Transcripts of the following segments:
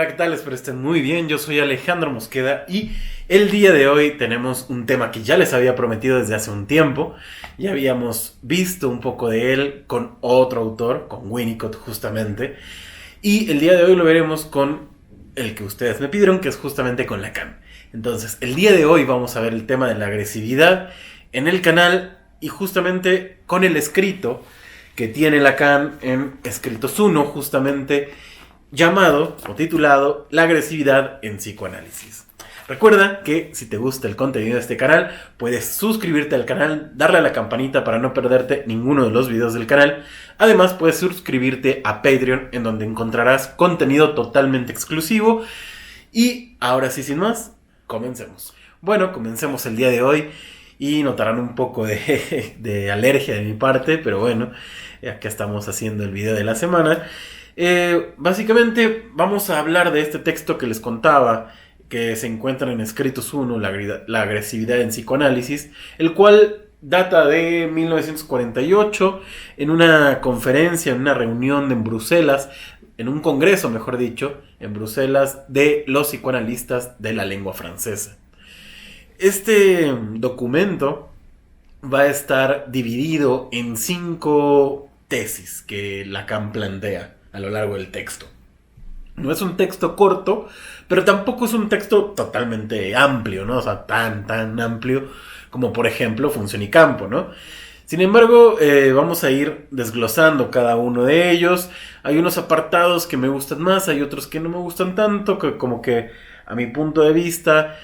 Hola, ¿qué tal? Espero estén muy bien. Yo soy Alejandro Mosqueda y el día de hoy tenemos un tema que ya les había prometido desde hace un tiempo. Ya habíamos visto un poco de él con otro autor, con Winnicott justamente. Y el día de hoy lo veremos con el que ustedes me pidieron, que es justamente con Lacan. Entonces, el día de hoy vamos a ver el tema de la agresividad en el canal y justamente con el escrito que tiene Lacan en Escritos 1, justamente llamado o titulado La agresividad en psicoanálisis. Recuerda que si te gusta el contenido de este canal, puedes suscribirte al canal, darle a la campanita para no perderte ninguno de los videos del canal. Además, puedes suscribirte a Patreon, en donde encontrarás contenido totalmente exclusivo. Y ahora sí, sin más, comencemos. Bueno, comencemos el día de hoy y notarán un poco de alergia de mi parte, pero bueno, acá estamos haciendo el video de la semana. Básicamente vamos a hablar de este texto que les contaba, que se encuentra en Escritos 1, la agresividad en psicoanálisis, el cual data de 1948, en una conferencia, en una reunión en Bruselas, en un congreso, mejor dicho, en Bruselas, de los psicoanalistas de la lengua francesa. Este documento va a estar dividido en 5 tesis que Lacan plantea a lo largo del texto. No es un texto corto, pero tampoco es un texto totalmente amplio, ¿no? O sea, tan amplio como, por ejemplo, Función y Campo, ¿no? Sin embargo, vamos a ir desglosando cada uno de ellos. Hay unos apartados que me gustan más, hay otros que no me gustan tanto, que como que a mi punto de vista,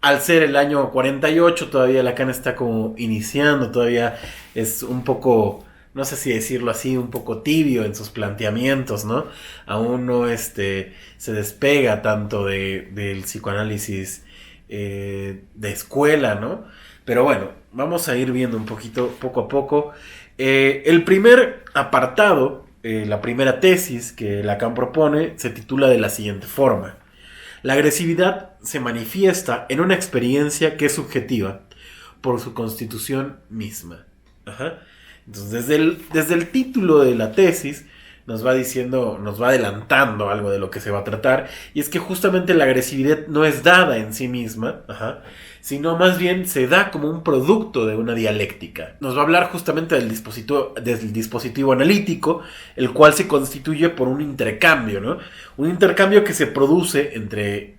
al ser el año 48, todavía Lacan está como iniciando, todavía es un poco, no sé si decirlo así, un poco tibio en sus planteamientos, ¿no? Aún no se despega tanto del psicoanálisis de escuela, ¿no? Pero bueno, vamos a ir viendo un poquito, poco a poco. El primer apartado, la primera tesis que Lacan propone, se titula de la siguiente forma: la agresividad se manifiesta en una experiencia que es subjetiva por su constitución misma. Ajá. Entonces, desde el título de la tesis nos va diciendo, nos va adelantando algo de lo que se va a tratar, y es que justamente la agresividad no es dada en sí misma, sino más bien se da como un producto de una dialéctica. Nos va a hablar justamente del dispositivo analítico, el cual se constituye por un intercambio, ¿no? Un intercambio que se produce entre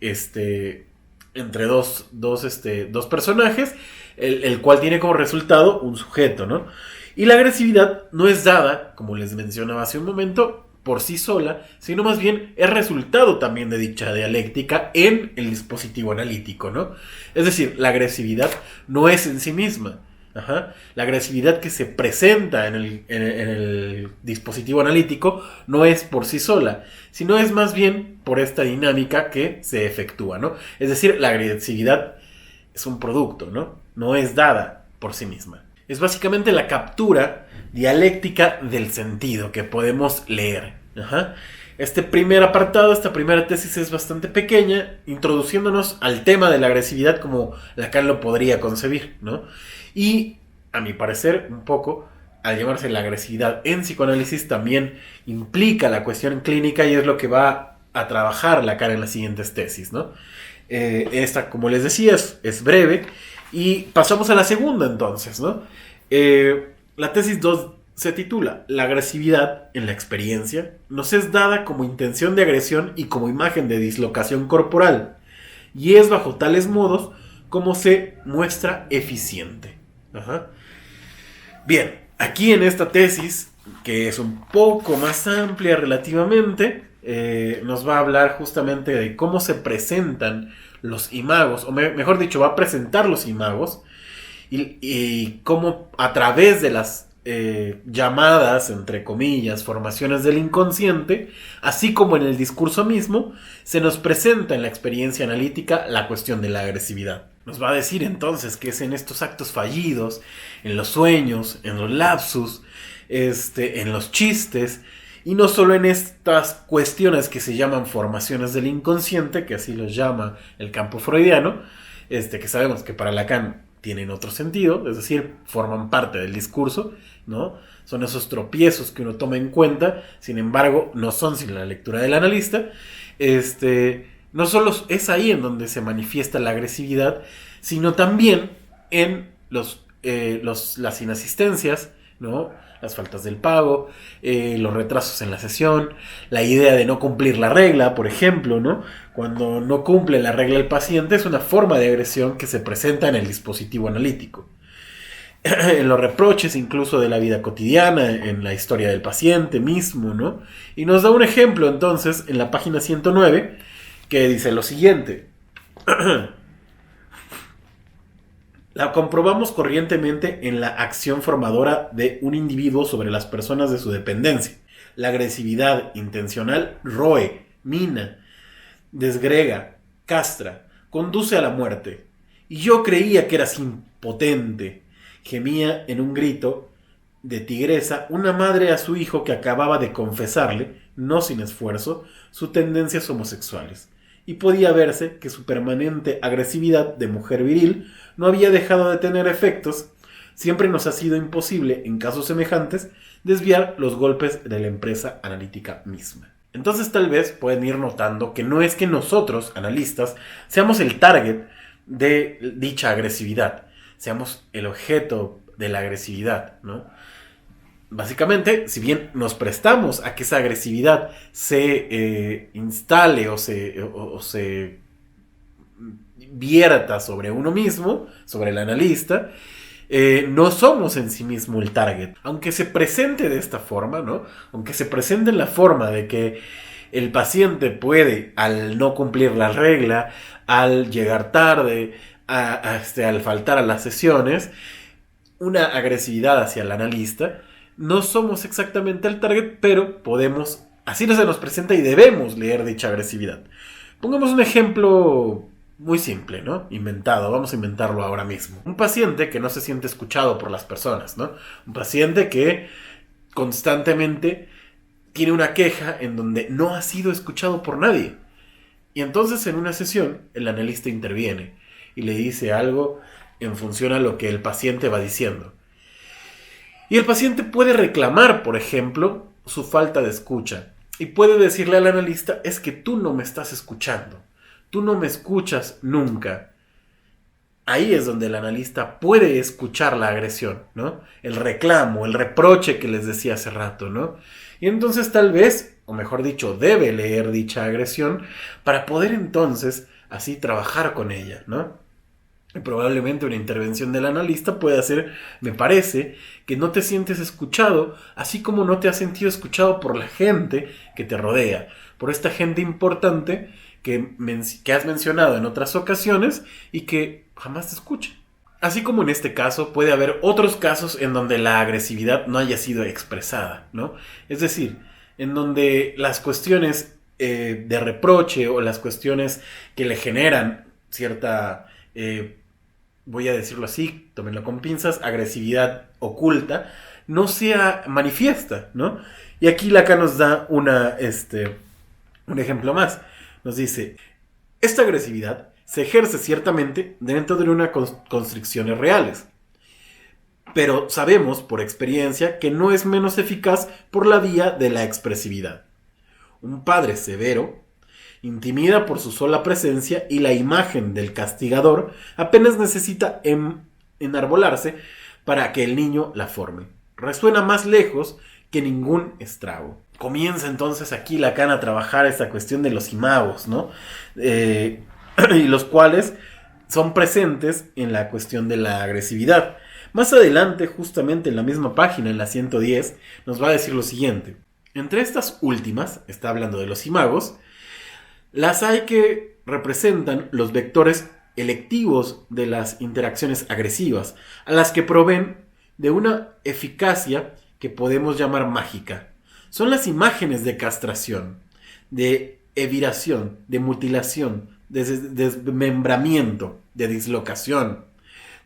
dos personajes, el cual tiene como resultado un sujeto, ¿no? Y la agresividad no es dada, como les mencionaba hace un momento, por sí sola, sino más bien es resultado también de dicha dialéctica en el dispositivo analítico, ¿no? Es decir, la agresividad no es en sí misma. La agresividad que se presenta en el dispositivo analítico no es por sí sola, sino es más bien por esta dinámica que se efectúa, ¿no? Es decir, la agresividad es un producto, ¿no? No es dada por sí misma. Es básicamente la captura dialéctica del sentido que podemos leer. Este primer apartado, esta primera tesis es bastante pequeña, introduciéndonos al tema de la agresividad como Lacan lo podría concebir, ¿no? Y, a mi parecer, un poco, al llamarse la agresividad en psicoanálisis, también implica la cuestión clínica y es lo que va a trabajar Lacan en las siguientes tesis, ¿no? Esta, como les decía, es breve. Y pasamos a la segunda entonces, ¿no? La tesis 2 se titula La agresividad en la experiencia nos es dada como intención de agresión y como imagen de dislocación corporal, y es bajo tales modos como se muestra eficiente. Bien, aquí en esta tesis, que es un poco más amplia relativamente, nos va a hablar justamente de cómo se presentan los imagos, o mejor dicho, va a presentar los imagos y cómo a través de las llamadas, entre comillas, formaciones del inconsciente, así como en el discurso mismo, se nos presenta en la experiencia analítica la cuestión de la agresividad. Nos va a decir entonces que es en estos actos fallidos, en los sueños, en los lapsus, en los chistes, y no solo en estas cuestiones que se llaman formaciones del inconsciente, que así los llama el campo freudiano, que sabemos que para Lacan tienen otro sentido, es decir, forman parte del discurso, ¿no? Son esos tropiezos que uno toma en cuenta, sin embargo, no son sin la lectura del analista. no solo es ahí en donde se manifiesta la agresividad, sino también en las inasistencias, ¿no? Las faltas del pago, los retrasos en la sesión, la idea de no cumplir la regla, por ejemplo, ¿no? Cuando no cumple la regla el paciente es una forma de agresión que se presenta en el dispositivo analítico. En los reproches incluso de la vida cotidiana, en la historia del paciente mismo, ¿no? Y nos da un ejemplo entonces en la página 109 que dice lo siguiente. La comprobamos corrientemente en la acción formadora de un individuo sobre las personas de su dependencia. La agresividad intencional roe, mina, desgrega, castra, conduce a la muerte. Y yo creía que eras impotente, gemía en un grito de tigresa una madre a su hijo que acababa de confesarle, no sin esfuerzo, sus tendencias homosexuales. Y podía verse que su permanente agresividad de mujer viril no había dejado de tener efectos. Siempre nos ha sido imposible, en casos semejantes, desviar los golpes de la empresa analítica misma. Entonces tal vez pueden ir notando que no es que nosotros, analistas, seamos el target de dicha agresividad, seamos el objeto de la agresividad, ¿no? Básicamente, si bien nos prestamos a que esa agresividad se instale o se vierta sobre uno mismo, sobre el analista, no somos en sí mismo el target. Aunque se presente de esta forma, ¿no? Aunque se presente en la forma de que el paciente puede, al no cumplir la regla, al llegar tarde, al faltar a las sesiones, una agresividad hacia el analista, no somos exactamente el target, pero podemos, así se nos presenta y debemos leer dicha agresividad. Pongamos un ejemplo muy simple, ¿no? Inventado, vamos a inventarlo ahora mismo. Un paciente que no se siente escuchado por las personas, ¿no? Un paciente que constantemente tiene una queja en donde no ha sido escuchado por nadie. Y entonces en una sesión el analista interviene y le dice algo en función a lo que el paciente va diciendo. Y el paciente puede reclamar, por ejemplo, su falta de escucha. Y puede decirle al analista, es que tú no me estás escuchando. Tú no me escuchas nunca. Ahí es donde el analista puede escuchar la agresión, ¿no? El reclamo, el reproche que les decía hace rato, ¿no? Y entonces tal vez, o mejor dicho, debe leer dicha agresión para poder entonces así trabajar con ella, ¿no? Y probablemente una intervención del analista puede hacer, me parece, que no te sientes escuchado, así como no te has sentido escuchado por la gente que te rodea, por esta gente importante que has mencionado en otras ocasiones y que jamás te escucha. Así como en este caso, puede haber otros casos en donde la agresividad no haya sido expresada, ¿no? Es decir, en donde las cuestiones de reproche o las cuestiones que le generan cierta, voy a decirlo así, tómenlo con pinzas, agresividad oculta, no sea manifiesta, ¿no? Y aquí Lacan nos da un ejemplo más. Nos dice, esta agresividad se ejerce ciertamente dentro de unas constricciones reales, pero sabemos por experiencia que no es menos eficaz por la vía de la expresividad. Un padre severo intimida por su sola presencia y la imagen del castigador apenas necesita enarbolarse para que el niño la forme. Resuena más lejos que ningún estrago. Comienza entonces aquí Lacan a trabajar esta cuestión de los imagos, ¿no? Y los cuales son presentes en la cuestión de la agresividad. Más adelante, justamente en la misma página, en la 110, nos va a decir lo siguiente. Entre estas últimas, está hablando de los imagos, las hay que representan los vectores electivos de las interacciones agresivas, a las que proveen de una eficacia que podemos llamar mágica. Son las imágenes de castración, de eviración, de mutilación, de desmembramiento, de dislocación,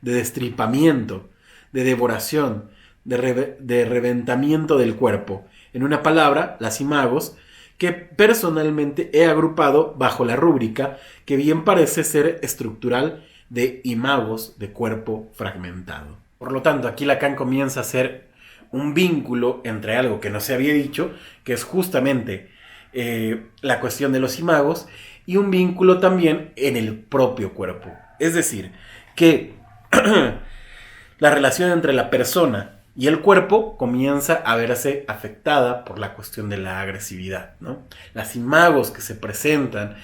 de destripamiento, de devoración, de reventamiento del cuerpo. En una palabra, las imagos, que personalmente he agrupado bajo la rúbrica que bien parece ser estructural de imagos de cuerpo fragmentado. Por lo tanto, aquí Lacan comienza a hacer un vínculo entre algo que no se había dicho, que es justamente la cuestión de los imagos y un vínculo también en el propio cuerpo. Es decir, que la relación entre la persona y el cuerpo comienza a verse afectada por la cuestión de la agresividad, ¿no? Las imagos que se presentan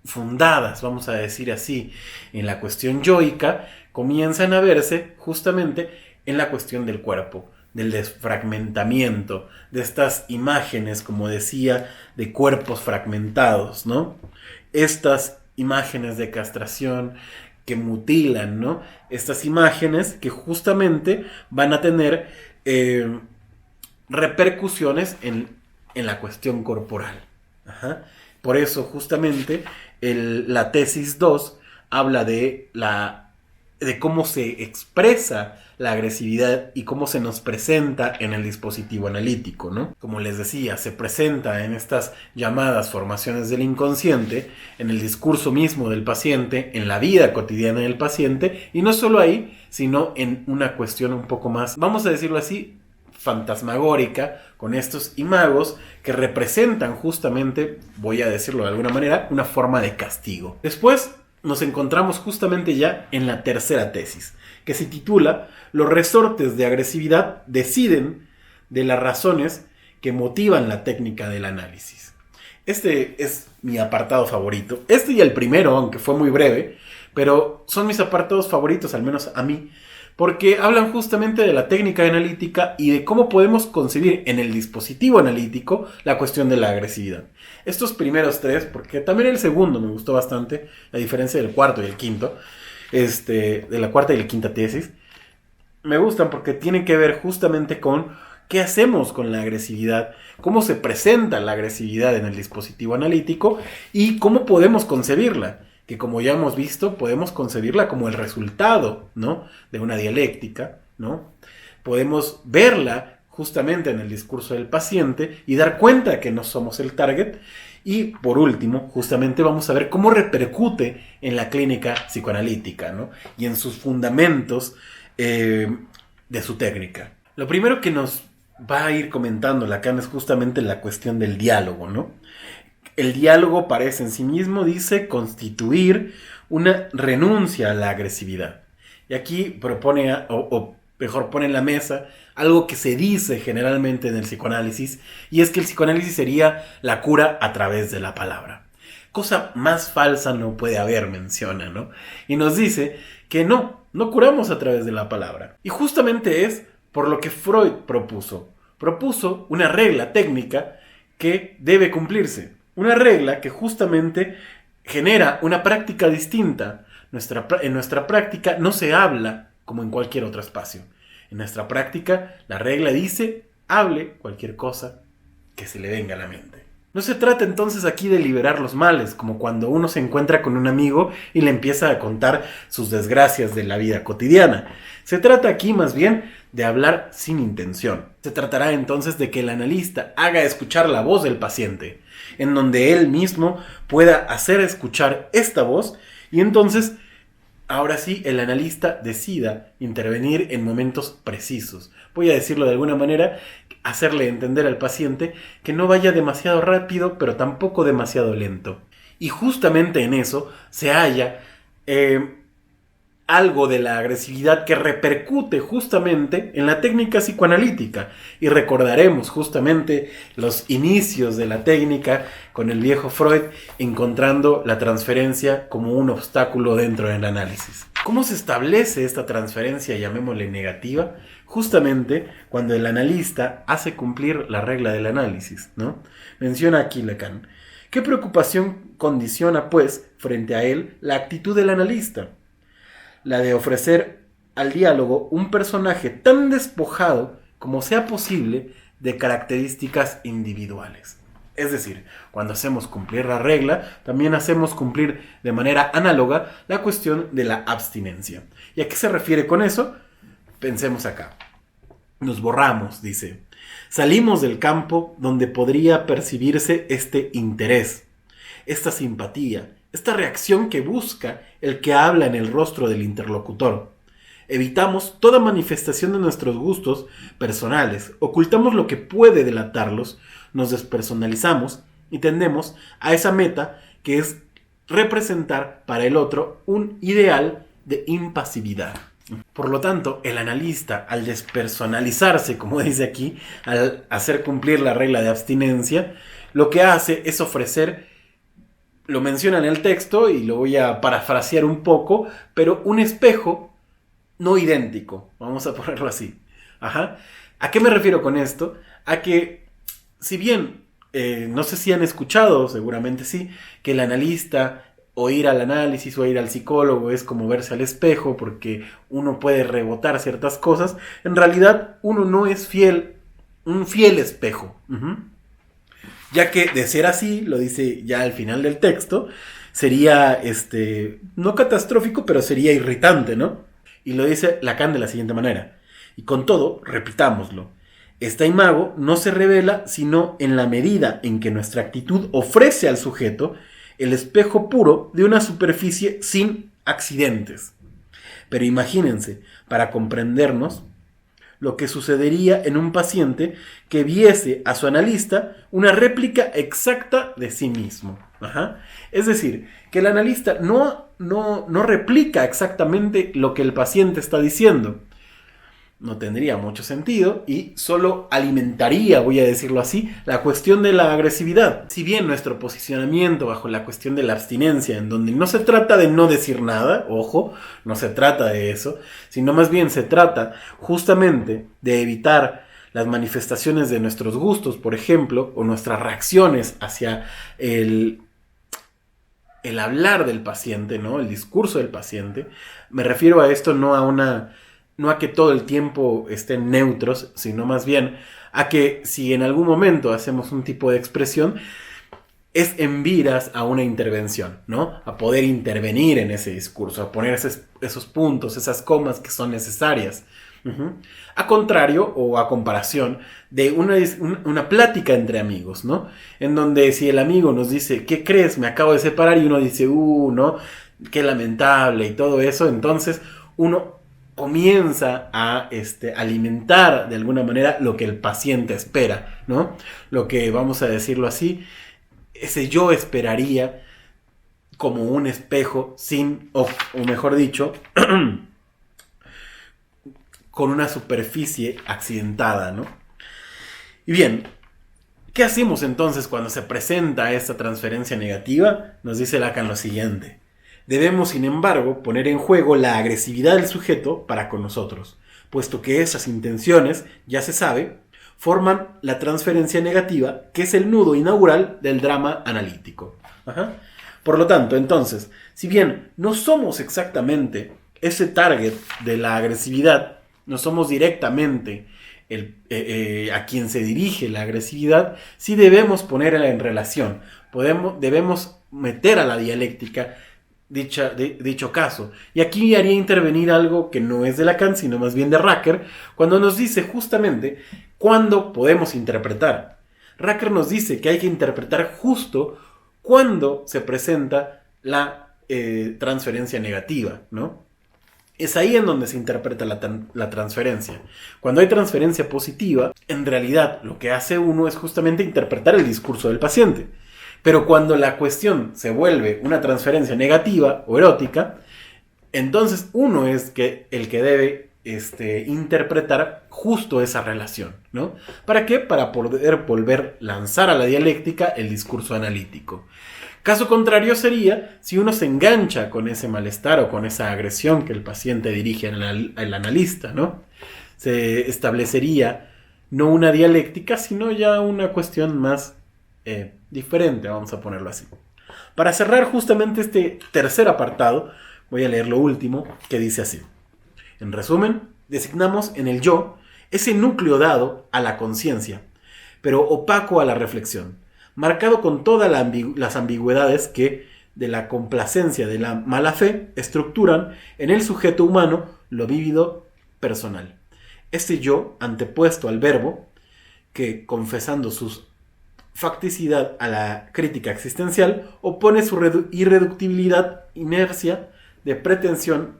fundadas, vamos a decir así, en la cuestión yoica, comienzan a verse justamente en la cuestión del cuerpo, del desfragmentamiento, de estas imágenes, como decía, de cuerpos fragmentados, ¿no? Estas imágenes de castración que mutilan, ¿no? Estas imágenes que justamente van a tener repercusiones en la cuestión corporal. Ajá. Por eso justamente la tesis 2 habla de cómo se expresa la agresividad y cómo se nos presenta en el dispositivo analítico, ¿no? Como les decía, se presenta en estas llamadas formaciones del inconsciente, en el discurso mismo del paciente, en la vida cotidiana del paciente, y no solo ahí, sino en una cuestión un poco más, vamos a decirlo así, fantasmagórica, con estos imagos que representan justamente, voy a decirlo de alguna manera, una forma de castigo. Después nos encontramos justamente ya en la tercera tesis, que se titula Los resortes de agresividad deciden de las razones que motivan la técnica del análisis. Este es mi apartado favorito. Este y el primero, aunque fue muy breve, pero son mis apartados favoritos, al menos a mí, porque hablan justamente de la técnica analítica y de cómo podemos concebir en el dispositivo analítico la cuestión de la agresividad. Estos primeros tres, porque también el segundo me gustó bastante, a diferencia del cuarto y el quinto, de la cuarta y la quinta tesis, me gustan porque tienen que ver justamente con qué hacemos con la agresividad, cómo se presenta la agresividad en el dispositivo analítico y cómo podemos concebirla. Que como ya hemos visto, podemos concebirla como el resultado, ¿no?, de una dialéctica, ¿no? Podemos verla justamente en el discurso del paciente y dar cuenta que no somos el target. Y por último, justamente vamos a ver cómo repercute en la clínica psicoanalítica, ¿no?, y en sus fundamentos de su técnica. Lo primero que nos va a ir comentando Lacan es justamente la cuestión del diálogo, ¿no? El diálogo parece en sí mismo, dice, constituir una renuncia a la agresividad. Y aquí propone, o mejor pone en la mesa, algo que se dice generalmente en el psicoanálisis, y es que el psicoanálisis sería la cura a través de la palabra. Cosa más falsa no puede haber, menciona, ¿no? Y nos dice que no curamos a través de la palabra. Y justamente es por lo que Freud propuso. Propuso una regla técnica que debe cumplirse. Una regla que justamente genera una práctica distinta. En nuestra práctica no se habla como en cualquier otro espacio. En nuestra práctica la regla dice, hable cualquier cosa que se le venga a la mente. No se trata entonces aquí de liberar los males, como cuando uno se encuentra con un amigo y le empieza a contar sus desgracias de la vida cotidiana. Se trata aquí más bien de hablar sin intención. Se tratará entonces de que el analista haga escuchar la voz del paciente, en donde él mismo pueda hacer escuchar esta voz y entonces, ahora sí, el analista decida intervenir en momentos precisos. Voy a decirlo de alguna manera, hacerle entender al paciente que no vaya demasiado rápido, pero tampoco demasiado lento. Y justamente en eso se halla algo de la agresividad que repercute justamente en la técnica psicoanalítica. Y recordaremos justamente los inicios de la técnica con el viejo Freud, encontrando la transferencia como un obstáculo dentro del análisis. ¿Cómo se establece esta transferencia, llamémosle negativa? Justamente cuando el analista hace cumplir la regla del análisis, ¿no? Menciona aquí Lacan. ¿Qué preocupación condiciona, pues, frente a él la actitud del analista? La de ofrecer al diálogo un personaje tan despojado como sea posible de características individuales. Es decir, cuando hacemos cumplir la regla, también hacemos cumplir de manera análoga la cuestión de la abstinencia. ¿Y a qué se refiere con eso? Pensemos acá. Nos borramos, dice. Salimos del campo donde podría percibirse este interés, esta simpatía, esta reacción que busca el que habla en el rostro del interlocutor. Evitamos toda manifestación de nuestros gustos personales, ocultamos lo que puede delatarlos, nos despersonalizamos y tendemos a esa meta que es representar para el otro un ideal de impasividad. Por lo tanto, el analista, al despersonalizarse, como dice aquí, al hacer cumplir la regla de abstinencia, lo que hace es ofrecer, lo menciona en el texto y lo voy a parafrasear un poco, pero un espejo no idéntico, vamos a ponerlo así. Ajá. ¿A qué me refiero con esto? A que, si bien, no sé si han escuchado, seguramente sí, que el analista o ir al análisis o ir al psicólogo es como verse al espejo porque uno puede rebotar ciertas cosas, en realidad uno no es un fiel espejo. Ya que de ser así, lo dice ya al final del texto, sería, no catastrófico, pero sería irritante, ¿no? Y lo dice Lacan de la siguiente manera. Y con todo, repitámoslo. Esta imago no se revela sino en la medida en que nuestra actitud ofrece al sujeto el espejo puro de una superficie sin accidentes. Pero imagínense, para comprendernos, lo que sucedería en un paciente que viese a su analista una réplica exacta de sí mismo. Ajá. Es decir, que el analista no replica exactamente lo que el paciente está diciendo. No tendría mucho sentido y solo alimentaría, voy a decirlo así, la cuestión de la agresividad. Si bien nuestro posicionamiento bajo la cuestión de la abstinencia, en donde no se trata de no decir nada, ojo, no se trata de eso, sino más bien se trata justamente de evitar las manifestaciones de nuestros gustos, por ejemplo, o nuestras reacciones hacia el hablar del paciente, ¿no? El discurso del paciente. Me refiero a esto no a que todo el tiempo estén neutros, sino más bien a que si en algún momento hacemos un tipo de expresión, es en viras a una intervención, ¿no? A poder intervenir en ese discurso, a poner esos puntos, esas comas que son necesarias. A contrario o a comparación de una plática entre amigos, ¿no? En donde si el amigo nos dice, ¿qué crees? Me acabo de separar, y uno dice, ¿no? Qué lamentable y todo eso, entonces uno comienza a alimentar de alguna manera lo que el paciente espera, ¿no? Lo que, vamos a decirlo así, ese yo esperaría como un espejo o mejor dicho, con una superficie accidentada, ¿no? Y bien, ¿qué hacemos entonces cuando se presenta esta transferencia negativa? Nos dice Lacan lo siguiente. Debemos, sin embargo, poner en juego la agresividad del sujeto para con nosotros, puesto que esas intenciones, ya se sabe, forman la transferencia negativa, que es el nudo inaugural del drama analítico. Ajá. Por lo tanto, entonces, si bien no somos exactamente ese target de la agresividad, no somos directamente a quien se dirige la agresividad, sí debemos ponerla en relación, debemos meter a la dialéctica dicho caso. Y aquí haría intervenir algo que no es de Lacan, sino más bien de Racker, cuando nos dice justamente cuándo podemos interpretar. Racker nos dice que hay que interpretar justo cuando se presenta la transferencia negativa, ¿no? Es ahí en donde se interpreta la transferencia. Cuando hay transferencia positiva, en realidad lo que hace uno es justamente interpretar el discurso del paciente. Pero cuando la cuestión se vuelve una transferencia negativa o erótica, entonces uno es el que debe interpretar justo esa relación, ¿no? ¿Para qué? Para poder volver a lanzar a la dialéctica el discurso analítico. Caso contrario sería si uno se engancha con ese malestar o con esa agresión que el paciente dirige al analista, ¿no? Se establecería no una dialéctica, sino ya una cuestión más diferente, vamos a ponerlo así. Para cerrar justamente este tercer apartado, voy a leer lo último, que dice así. En resumen, designamos en el yo ese núcleo dado a la conciencia, pero opaco a la reflexión, marcado con todas las ambigüedades que, de la complacencia de la mala fe, estructuran en el sujeto humano lo vívido personal. Este yo, antepuesto al verbo, que, confesando su facticidad a la crítica existencial, opone su irreductibilidad, inercia, de pretensión,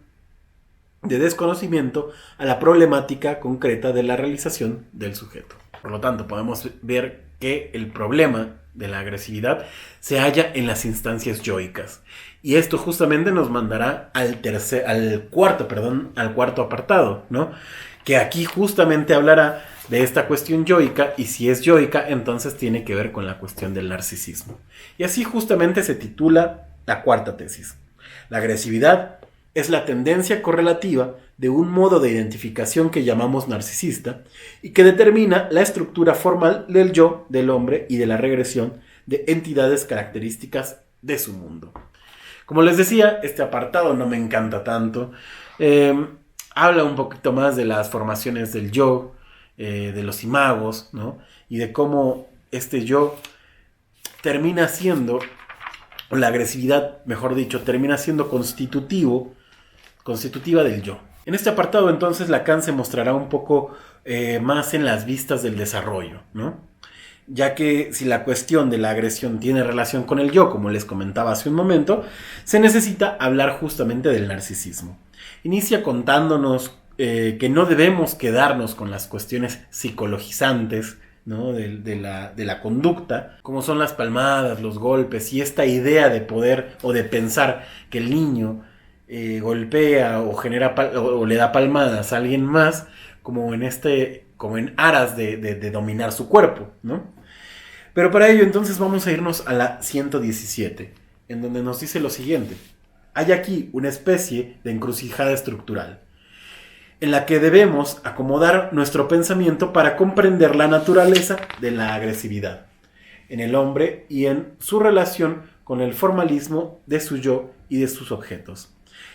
de desconocimiento a la problemática concreta de la realización del sujeto. Por lo tanto, podemos ver que el problema de la agresividad se halla en las instancias yoicas. Y esto justamente nos mandará al cuarto apartado, ¿no? Que aquí justamente hablará de esta cuestión yoica, y si es yoica, entonces tiene que ver con la cuestión del narcisismo. Y así justamente se titula la cuarta tesis. La agresividad es la tendencia correlativa de un modo de identificación que llamamos narcisista y que determina la estructura formal del yo, del hombre y de la regresión de entidades características de su mundo. Como les decía, este apartado no me encanta tanto. Habla un poquito más de las formaciones del yo, de los imagos, ¿no? Y de cómo este yo termina siendo, o la agresividad, mejor dicho, termina siendo constitutiva del yo. En este apartado, entonces, Lacan se mostrará un poco más en las vistas del desarrollo, ¿no? Ya que si la cuestión de la agresión tiene relación con el yo, como les comentaba hace un momento, se necesita hablar justamente del narcisismo. Inicia contándonos que no debemos quedarnos con las cuestiones psicologizantes, ¿no? de la conducta, como son las palmadas, los golpes, y esta idea de poder o de pensar que el niño golpea o o le da palmadas a alguien más, como en aras de dominar su cuerpo, ¿no? Pero para ello entonces vamos a irnos a la 117, en donde nos dice lo siguiente: hay aquí una especie de encrucijada estructural, en la que debemos acomodar nuestro pensamiento para comprender la naturaleza de la agresividad en el hombre y en su relación con el formalismo de su yo y de sus objetos.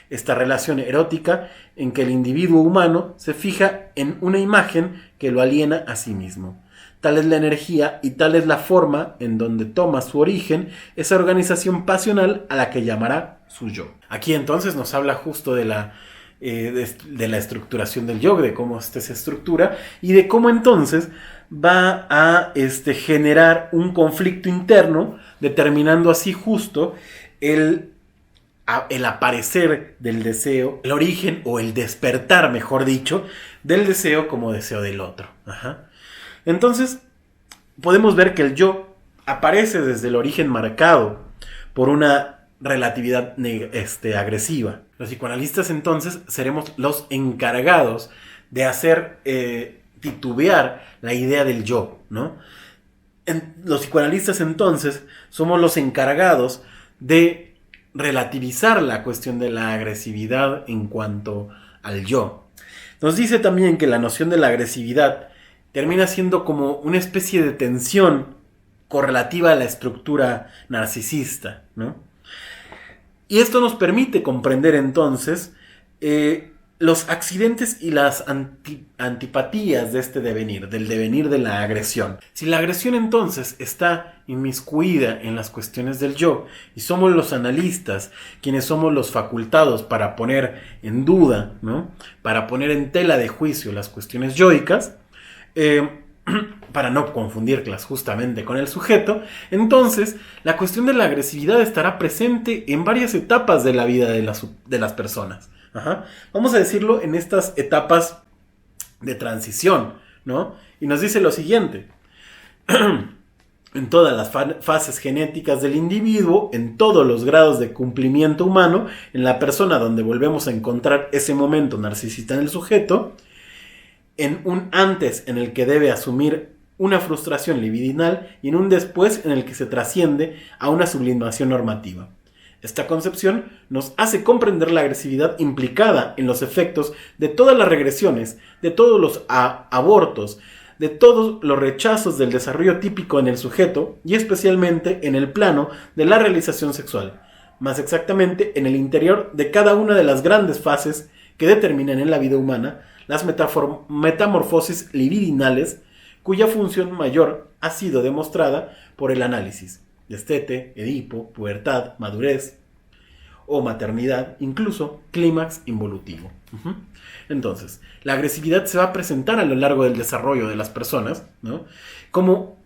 Esta relación erótica en que el individuo humano se fija en una imagen que lo aliena a sí mismo. Tal es la energía y tal es la forma en donde toma su origen esa organización pasional a la que llamará su yo. Aquí entonces nos habla justo de la estructuración del yo, de cómo se estructura y de cómo entonces va a generar un conflicto interno, determinando así justo el aparecer del deseo, el origen o el despertar, mejor dicho, del deseo como deseo del otro. Ajá. Entonces, podemos ver que el yo aparece desde el origen marcado por una relatividad agresiva. Los psicoanalistas entonces seremos los encargados de hacer titubear la idea del yo, ¿no? Los psicoanalistas entonces somos los encargados de relativizar la cuestión de la agresividad en cuanto al yo. Nos dice también que la noción de la agresividad termina siendo como una especie de tensión correlativa a la estructura narcisista, ¿no? Y esto nos permite comprender entonces los accidentes y las antipatías de este devenir, del devenir de la agresión. Si la agresión entonces está inmiscuida en las cuestiones del yo, y somos los analistas quienes somos los facultados para poner en duda, ¿no? Para poner en tela de juicio las cuestiones yoicas, para no confundirlas justamente con el sujeto, entonces la cuestión de la agresividad estará presente en varias etapas de la vida de las personas. Ajá. Vamos a decirlo en estas etapas de transición, ¿no? Y nos dice lo siguiente: en todas las fases genéticas del individuo, en todos los grados de cumplimiento humano, en la persona donde volvemos a encontrar ese momento narcisista en el sujeto, en un antes en el que debe asumir una frustración libidinal y en un después en el que se trasciende a una sublimación normativa. Esta concepción nos hace comprender la agresividad implicada en los efectos de todas las regresiones, de todos los abortos, de todos los rechazos del desarrollo típico en el sujeto y especialmente en el plano de la realización sexual, más exactamente en el interior de cada una de las grandes fases que determinan en la vida humana las metamorfosis libidinales, cuya función mayor ha sido demostrada por el análisis: destete, Edipo, pubertad, madurez o maternidad, incluso clímax involutivo. Entonces, la agresividad se va a presentar a lo largo del desarrollo de las personas, ¿no? Como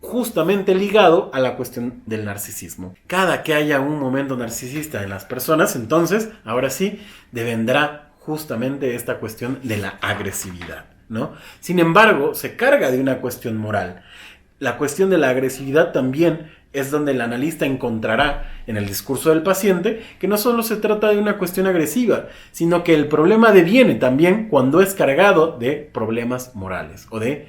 justamente ligado a la cuestión del narcisismo. Cada que haya un momento narcisista en las personas, entonces, ahora sí, devendrá justamente esta cuestión de la agresividad, ¿no? Sin embargo, se carga de una cuestión moral. la cuestión de la agresividad también es donde el analista encontrará en el discurso del paciente que no solo se trata de una cuestión agresiva, sino que el problema deviene también cuando es cargado de problemas morales o de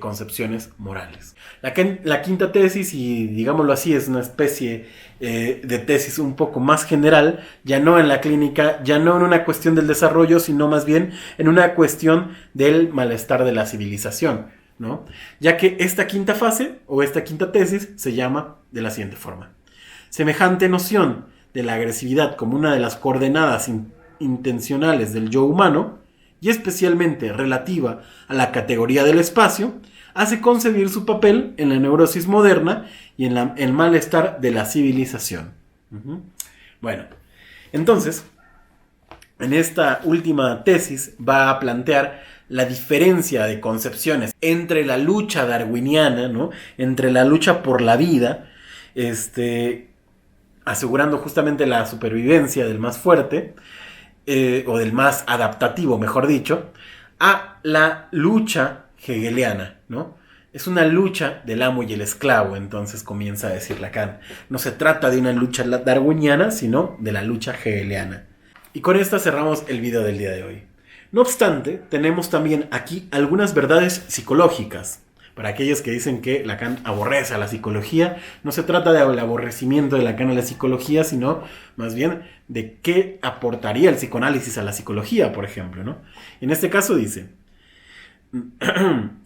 concepciones morales. La quinta tesis, y digámoslo así, es una especie de tesis un poco más general, ya no en la clínica, ya no en una cuestión del desarrollo, sino más bien en una cuestión del malestar de la civilización, ¿no? Ya que esta quinta fase o esta quinta tesis se llama de la siguiente forma: semejante noción de la agresividad como una de las coordenadas intencionales del yo humano, y especialmente relativa a la categoría del espacio, hace concebir su papel en la neurosis moderna y en el malestar de la civilización. Bueno, entonces, en esta última tesis va a plantear la diferencia de concepciones entre la lucha darwiniana, ¿no? Entre la lucha por la vida, asegurando justamente la supervivencia del más fuerte, o del más adaptativo, mejor dicho, a la lucha hegeliana, ¿no? Es una lucha del amo y el esclavo, entonces comienza a decir Lacan. No se trata de una lucha darwiniana, sino de la lucha hegeliana. Y con esta cerramos el video del día de hoy. No obstante, tenemos también aquí algunas verdades psicológicas. Para aquellos que dicen que Lacan aborrece a la psicología, no se trata del aborrecimiento de Lacan a la psicología, sino más bien de qué aportaría el psicoanálisis a la psicología, por ejemplo, ¿no? En este caso dice,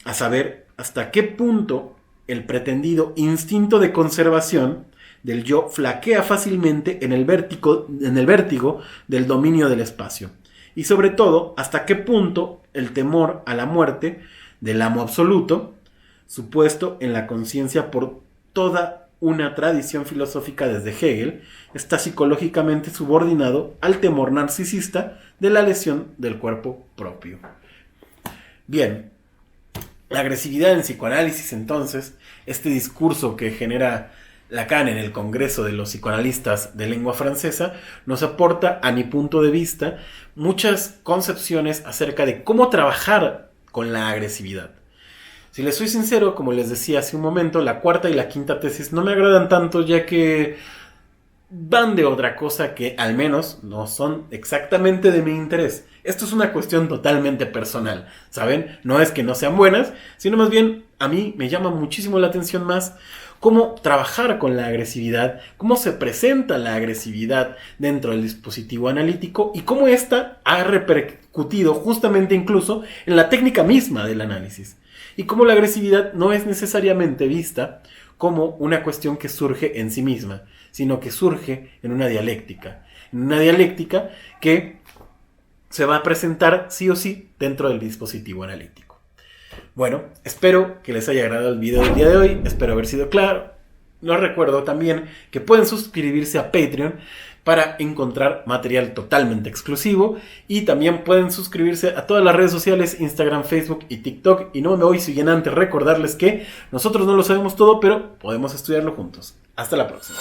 a saber, hasta qué punto el pretendido instinto de conservación del yo flaquea fácilmente en el vértigo del dominio del espacio. Y sobre todo, hasta qué punto el temor a la muerte del amo absoluto, supuesto en la conciencia por toda una tradición filosófica desde Hegel, está psicológicamente subordinado al temor narcisista de la lesión del cuerpo propio. Bien, la agresividad en psicoanálisis, entonces, este discurso que genera Lacan en el Congreso de los Psicoanalistas de Lengua Francesa, nos aporta, a mi punto de vista, muchas concepciones acerca de cómo trabajar con la agresividad. Si les soy sincero, como les decía hace un momento, la cuarta y la quinta tesis no me agradan tanto, ya que van de otra cosa que al menos no son exactamente de mi interés. Esto es una cuestión totalmente personal, ¿saben? No es que no sean buenas, sino más bien a mí me llama muchísimo la atención más cómo trabajar con la agresividad, cómo se presenta la agresividad dentro del dispositivo analítico y cómo ésta ha repercutido justamente incluso en la técnica misma del análisis. Y cómo la agresividad no es necesariamente vista como una cuestión que surge en sí misma, sino que surge en una dialéctica que se va a presentar sí o sí dentro del dispositivo analítico. Bueno, espero que les haya agradado el video del día de hoy, espero haber sido claro. Les recuerdo también que pueden suscribirse a Patreon para encontrar material totalmente exclusivo, y también pueden suscribirse a todas las redes sociales, Instagram, Facebook y TikTok. Y no me voy sin antes recordarles que nosotros no lo sabemos todo, pero podemos estudiarlo juntos. Hasta la próxima.